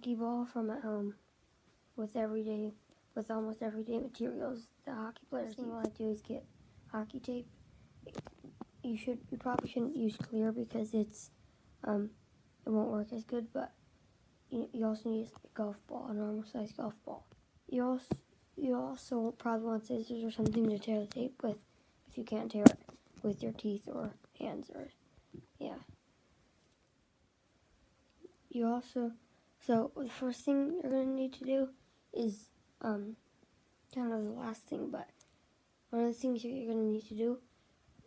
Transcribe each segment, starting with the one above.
hockey ball from at home with almost everyday materials the hockey players use. What I do is get hockey tape. You probably shouldn't use clear because it won't work as good, but you also need a golf ball, a normal size golf ball. You also probably want scissors or something to tear the tape with if you can't tear it with your teeth or hands yeah. So the first thing you're going to need to do is kind of the last thing, but one of the things you're going to need to do,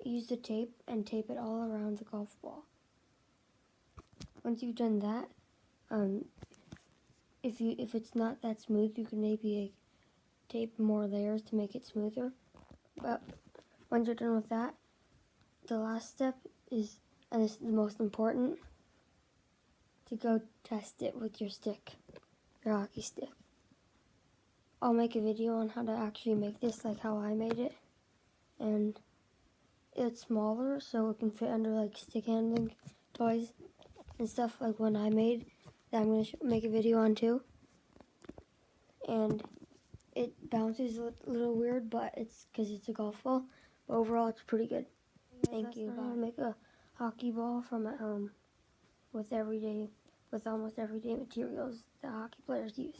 use the tape and tape it all around the golf ball. Once you've done that, if it's not that smooth, you can maybe tape more layers to make it smoother. But once you're done with that, the last step is, and this is the most important, to go test it with your stick, your hockey stick. I'll make a video on how to actually make this, like how I made it. And it's smaller, so it can fit under like stick handling toys and stuff like one I made that I'm going to make a video on too. And it bounces a little weird, but it's because it's a golf ball. But overall, it's pretty good. Thank you. I'm going to make a hockey ball from at home with almost everyday materials that hockey players use.